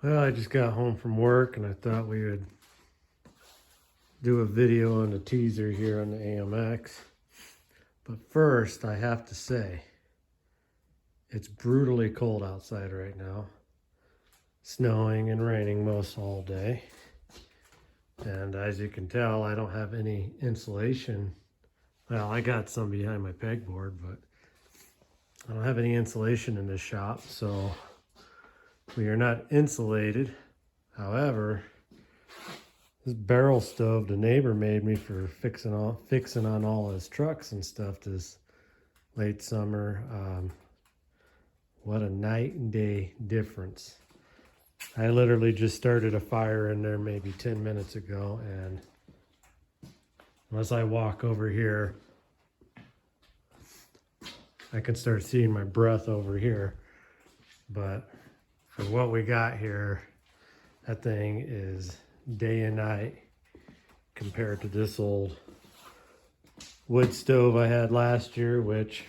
Well, I just got home from work and I thought we would do a video on the teaser here on the AMX. But first, I have to say, it's brutally cold outside right now. Snowing and raining most all day. And as you can tell, I don't have any insulation. Well, I got some behind my pegboard, but I don't have any insulation in this shop, so we are not insulated. However, this barrel stove the neighbor made me for fixing on all his trucks and stuff this late summer. What a night and day difference. I literally just started a fire in there maybe 10 minutes ago, and unless I walk over here, I can start seeing my breath over here. But for what we got here, that thing is day and night compared to this old wood stove I had last year, which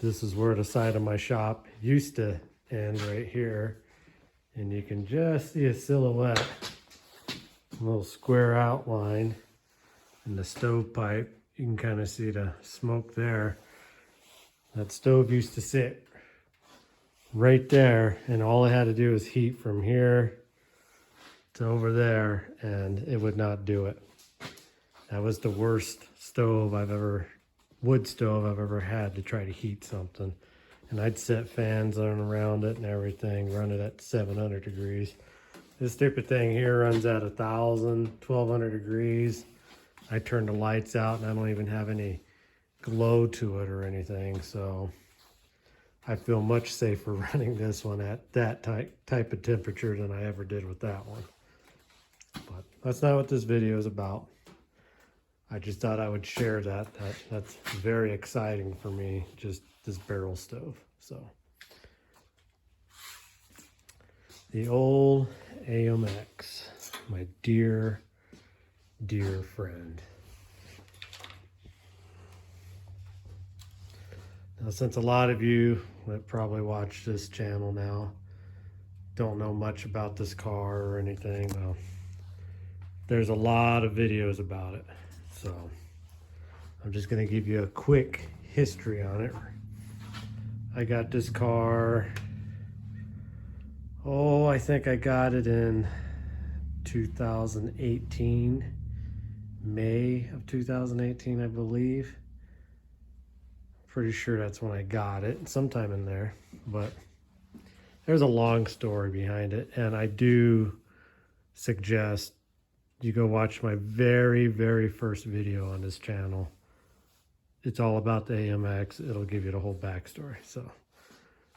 this is where the side of my shop used to end right here. And you can just see a silhouette, a little square outline in the stovepipe. You can kind of see the smoke there. That stove used to sit right there, and all I had to do was heat from here to over there, and it would not do it. That was the worst wood stove I've ever had to try to heat something. And I'd set fans on around it and everything, run it at 700 degrees. This stupid thing here runs at 1,000, 1,200 degrees. I turn the lights out and I don't even have any glow to it or anything. So I feel much safer running this one at that type of temperature than I ever did with that one. But that's not what this video is about. I just thought I would share that's very exciting for me, just this barrel stove. So the old AMX, my dear friend. Now, since a lot of you that probably watch this channel now don't know much about this car or anything, well, there's a lot of videos about it. So I'm just going to give you a quick history on it. I got this car, I think I got it in 2018, May of 2018, I believe. Pretty sure that's when I got it, sometime in there. But there's a long story behind it, and I do suggest you go watch my very first video on this channel. It's all about the AMX. It'll give you the whole backstory. So,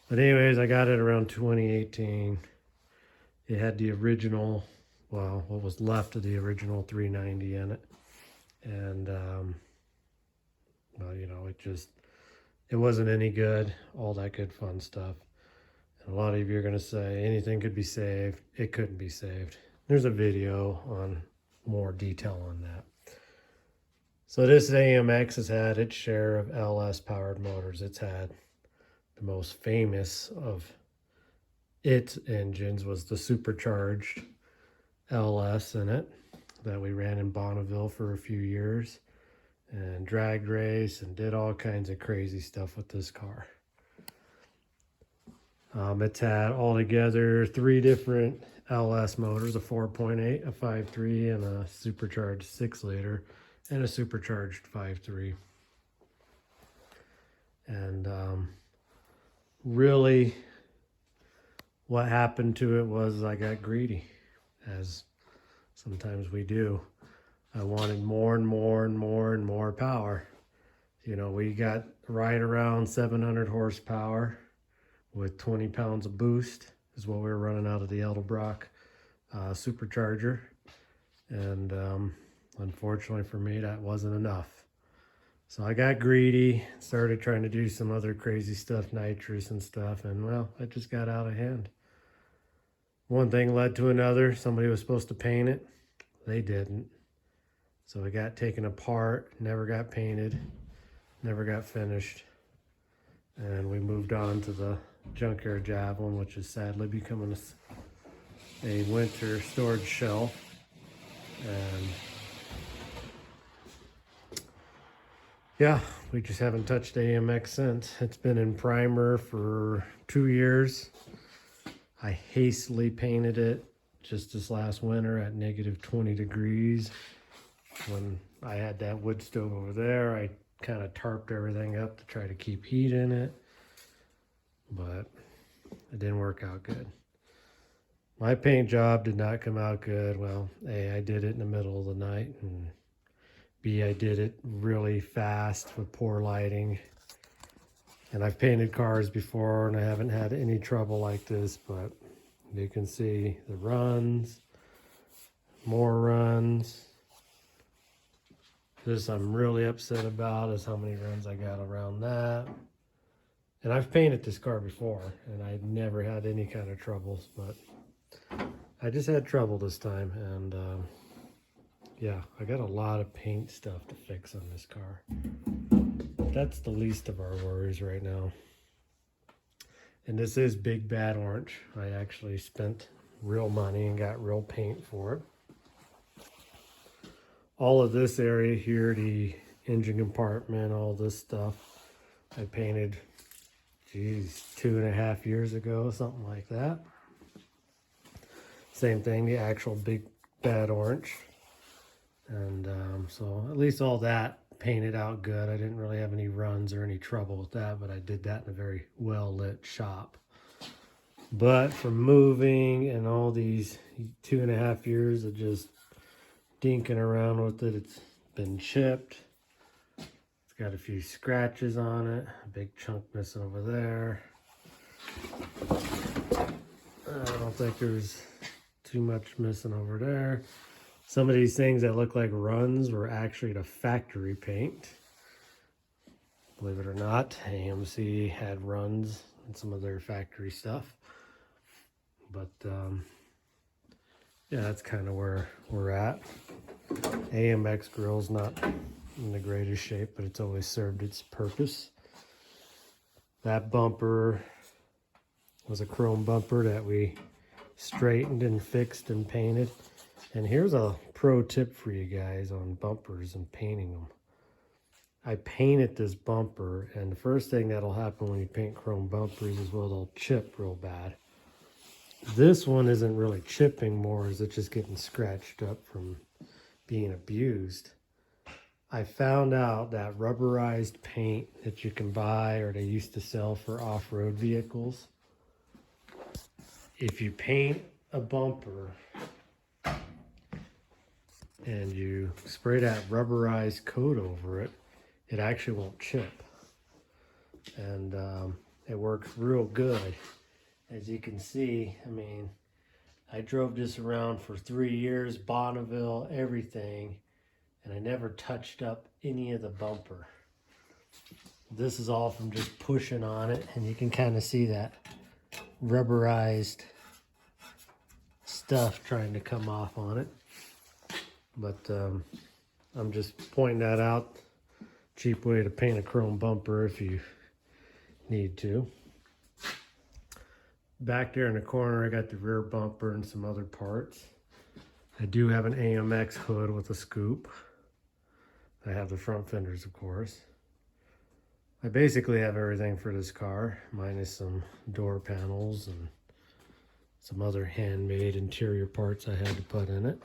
but anyways, I got it around 2018. It had the original, well, what was left of the original 390 in it. And, well, you know, it wasn't any good, all that good fun stuff. And a lot of you are going to say anything could be saved. It couldn't be saved. There's a video on more detail on that. So this AMX has had its share of LS powered motors. It's had the most famous of its engines was the supercharged LS in it that we ran in Bonneville for a few years and drag race and did all kinds of crazy stuff with this car. It's had altogether 3 different LS motors, a 4.8, a 5.3, and a supercharged 6-liter, and a supercharged 5.3. And really what happened to it was I got greedy, as sometimes we do. I wanted more and more power. You know, we got right around 700 horsepower with 20 pounds of boost is what we were running out of the Edelbrock supercharger. And unfortunately for me, that wasn't enough. So I got greedy, started trying to do some other crazy stuff, nitrous and stuff, and well, it just got out of hand. One thing led to another. Somebody was supposed to paint it. They didn't. So it got taken apart, never got painted, never got finished. And we moved on to the junkyard Javelin, which is sadly becoming a winter storage shelf, and yeah, we just haven't touched AMX since. It's been in primer for 2 years. I hastily painted it just this last winter at negative 20 degrees. When I had that wood stove over there, I kind of tarped everything up to try to keep heat in it, but it didn't work out good. My paint job did not come out good. Well, A, I did it in the middle of the night, and B, I did it really fast with poor lighting. And I've painted cars before and I haven't had any trouble like this, but you can see the runs, more runs. This I'm really upset about is how many runs I got around that. And I've painted this car before and I never had any kind of troubles, but I just had trouble this time. And yeah, I got a lot of paint stuff to fix on this car. That's the least of our worries right now. And this is Big Bad Orange. I actually spent real money and got real paint for it. All of this area here, the engine compartment, all this stuff, I painted, geez, 2.5 years ago, something like that. Same thing, the actual Big Bad Orange. And so at least all that painted out good. I didn't really have any runs or any trouble with that, but I did that in a very well lit shop. But from moving and all these 2.5 years of just dinking around with it, it's been chipped. It's got a few scratches on it, a big chunk missing over there. I don't think there's too much missing over there. Some of these things that look like runs were actually the factory paint. Believe it or not, AMC had runs in some of their factory stuff. But yeah, that's kind of where we're at. AMX grill's not in the greatest shape, but it's always served its purpose. That bumper was a chrome bumper that we straightened and fixed and painted. And here's a pro tip for you guys on bumpers and painting them. I painted this bumper, and the first thing that'll happen when you paint chrome bumpers is, well, they'll chip real bad. This one isn't really chipping more, as it's just getting scratched up from being abused. I found out that rubberized paint that you can buy, or they used to sell for off-road vehicles, if you paint a bumper and you spray that rubberized coat over it, it actually won't chip. And it works real good. As you can see, I mean, I drove this around for 3 years, Bonneville, everything, and I never touched up any of the bumper. This is all from just pushing on it, and you can kind of see that rubberized stuff trying to come off on it. But I'm just pointing that out. Cheap way to paint a chrome bumper if you need to. Back there in the corner, I got the rear bumper and some other parts. I do have an AMX hood with a scoop. I have the front fenders, of course. I basically have everything for this car, minus some door panels and some other handmade interior parts I had to put in it.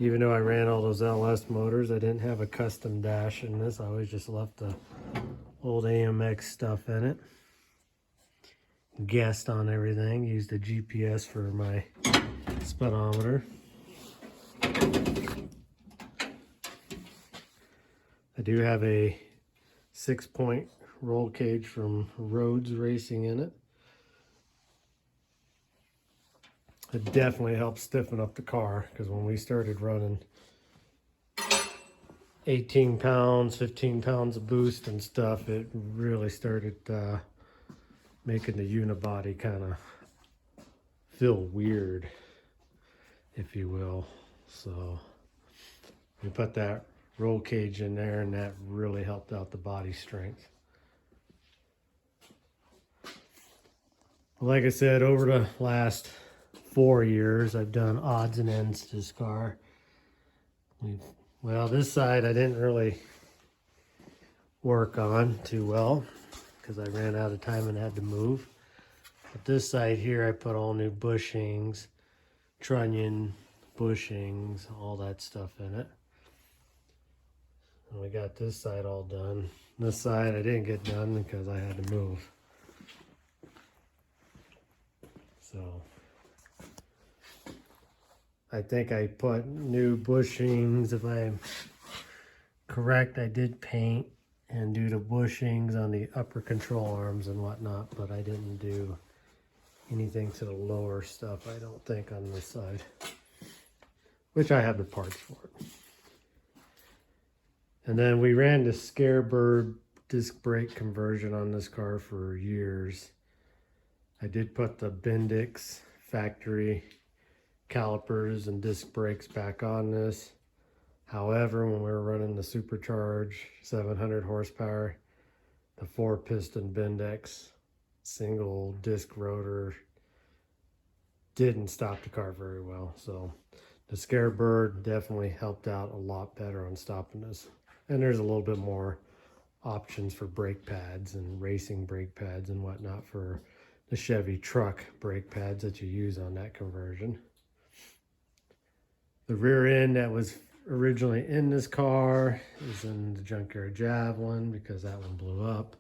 Even though I ran all those LS motors, I didn't have a custom dash in this. I always just left the old AMX stuff in it. Guessed on everything, used a GPS for my speedometer. I do have a 6-point roll cage from Rhodes Racing in it. It definitely helps stiffen up the car, because when we started running 18 pounds, 15 pounds of boost and stuff, it really started making the unibody kind of feel weird, if you will. So we put that roll cage in there, and that really helped out the body strength. Like I said, over the last 4 years, I've done odds and ends to this car. Well, this side I didn't really work on too well because I ran out of time and had to move. But this side here, I put all new bushings, trunnion bushings, all that stuff in it. And we got this side all done. This side I didn't get done because I had to move. So I think I put new bushings. If I'm correct, I did paint and do the bushings on the upper control arms and whatnot, but I didn't do anything to the lower stuff, I don't think, on this side, which I have the parts for it. And then we ran the Scarebird disc brake conversion on this car for years. I did put the Bendix factory calipers and disc brakes back on this. However, when we were running the supercharged 700 horsepower, the 4-piston Bendix single disc rotor didn't stop the car very well. So the Scarebird definitely helped out a lot better on stopping this. And there's a little bit more options for brake pads and racing brake pads and whatnot for the Chevy truck brake pads that you use on that conversion. The rear end that was originally in this car is in the junkyard Javelin because that one blew up.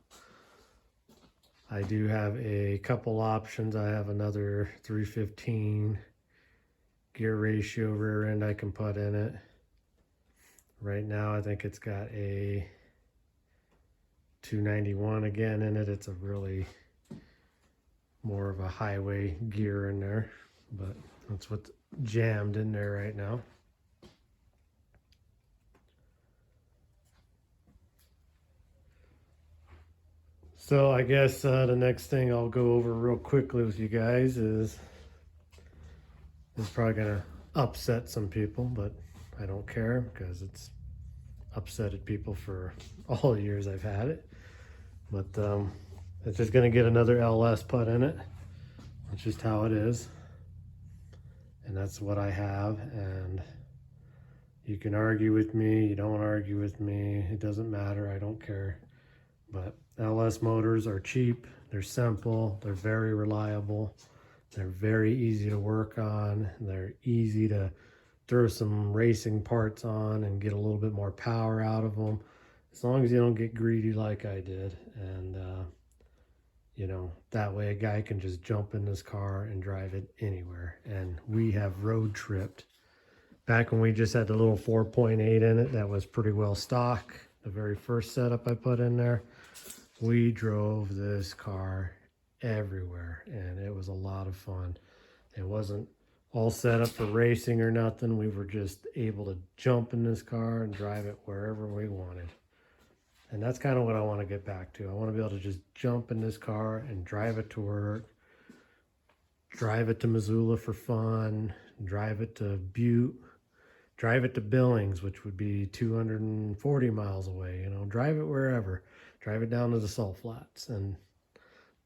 I do have a couple options. I have another 315 gear ratio rear end I can put in it. Right now I think it's got a 291 again in it. It's a really more of a highway gear in there, but that's what's jammed in there right now. So I guess the next thing I'll go over real quickly with you guys is probably gonna upset some people, but I don't care because it's upsetted people for all the years I've had it. But it's just gonna get another LS put in it. That's just how it is. And that's what I have. And you can argue with me, you don't argue with me, it doesn't matter, I don't care. But LS motors are cheap, they're simple, they're very reliable, they're very easy to work on, they're easy to throw some racing parts on and get a little bit more power out of them, as long as you don't get greedy like I did. And you know, that way a guy can just jump in this car and drive it anywhere. And we have road tripped. Back when we just had the little 4.8 in it, that was pretty well stock. The very first setup I put in there, we drove this car everywhere and it was a lot of fun. It wasn't all set up for racing or nothing. We were just able to jump in this car and drive it wherever we wanted. And that's kind of what I want to get back to. I want to be able to just jump in this car and drive it to work, drive it to Missoula for fun, drive it to Butte, drive it to Billings, which would be 240 miles away, you know, drive it wherever, drive it down to the Salt Flats. And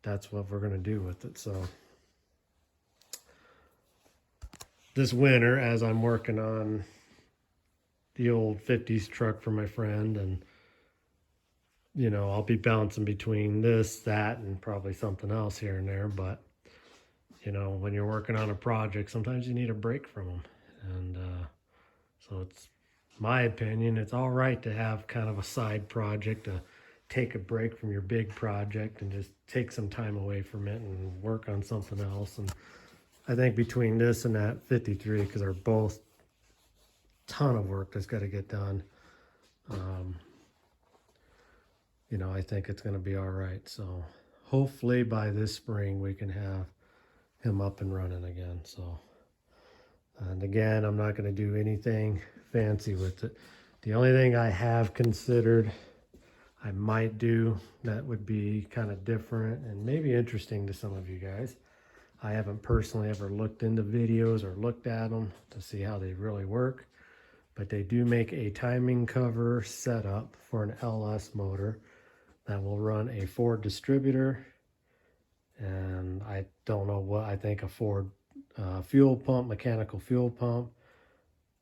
that's what we're going to do with it. So this winter, as I'm working on the old 50s truck for my friend, and you know, I'll be bouncing between this, that, and probably something else here and there. But, you know, when you're working on a project, sometimes you need a break from them. And so it's my opinion, it's all right to have kind of a side project, to take a break from your big project and just take some time away from it and work on something else. And I think between this and that 53, because they're both ton of work that's got to get done, you know, I think it's going to be all right. So hopefully by this spring we can have him up and running again. So, and again, I'm not going to do anything fancy with it. The only thing I have considered I might do that would be kind of different and maybe interesting to some of you guys. I haven't personally ever looked into videos or looked at them to see how they really work, but they do make a timing cover setup for an LS motor that will run a Ford distributor and I don't know what, I think a Ford fuel pump, mechanical fuel pump.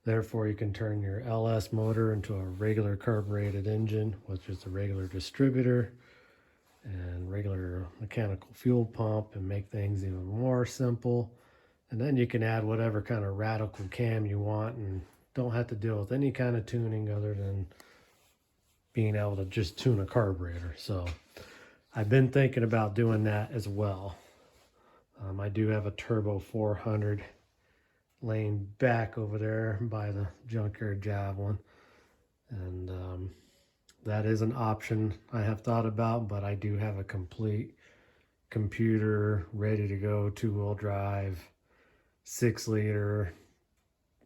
Therefore, you can turn your LS motor into a regular carbureted engine, which is a regular distributor and regular mechanical fuel pump, and make things even more simple. And then you can add whatever kind of radical cam you want and don't have to deal with any kind of tuning other than being able to just tune a carburetor. So I've been thinking about doing that as well. I do have a turbo 400 laying back over there by the junkyard Javelin, and that is an option I have thought about, but I do have a complete computer ready to go, 2-wheel drive, 6-liter,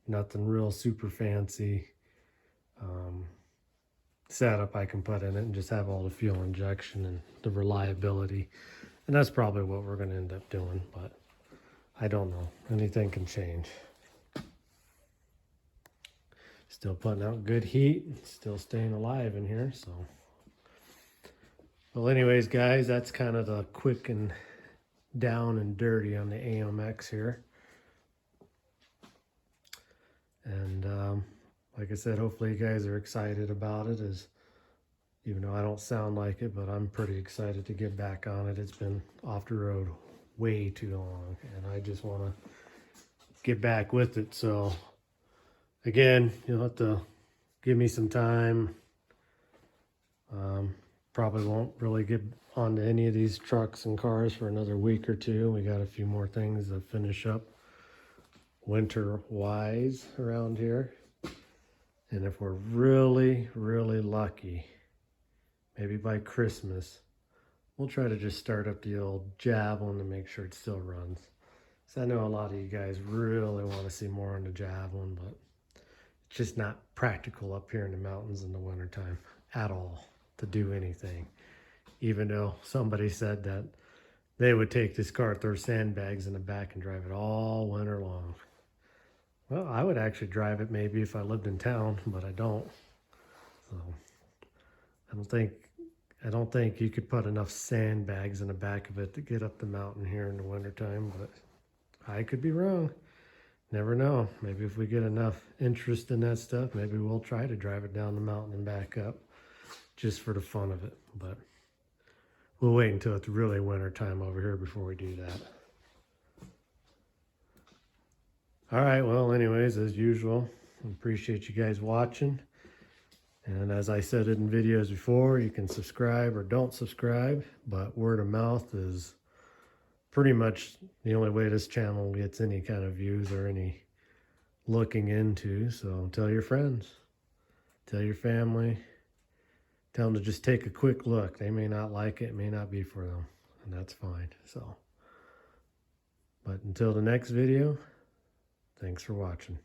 nothing real super fancy setup I can put in it and just have all the fuel injection and the reliability. And that's probably what we're going to end up doing, but I don't know. Anything can change. Still putting out good heat, still staying alive in here, so. Well, anyways, guys, that's kind of the quick and down and dirty on the AMX here. And like I said, hopefully you guys are excited about it, as even though I don't sound like it, but I'm pretty excited to get back on it. It's been off the road way too long, and I just want to get back with it. So again, you'll have to give me some time. Probably won't really get onto any of these trucks and cars for another week or two. We got a few more things to finish up winter-wise around here. And if we're really, really lucky, maybe by Christmas, we'll try to just start up the old Javelin to make sure it still runs. So I know a lot of you guys really want to see more on the Javelin, but it's just not practical up here in the mountains in the wintertime at all to do anything. Even though somebody said that they would take this car, throw sandbags in the back and drive it all winter long. Well, I would actually drive it maybe if I lived in town, but I don't. So I don't think you could put enough sandbags in the back of it to get up the mountain here in the wintertime, but I could be wrong. Never know. Maybe if we get enough interest in that stuff, maybe we'll try to drive it down the mountain and back up just for the fun of it. But we'll wait until it's really winter time over here before we do that. All right, well, anyways, as usual, I appreciate you guys watching. And as I said in videos before, you can subscribe or don't subscribe, but word of mouth is pretty much the only way this channel gets any kind of views or any looking into. So tell your friends, tell your family, tell them to just take a quick look. They may not like it, it may not be for them, and that's fine. So, but until the next video, thanks for watching.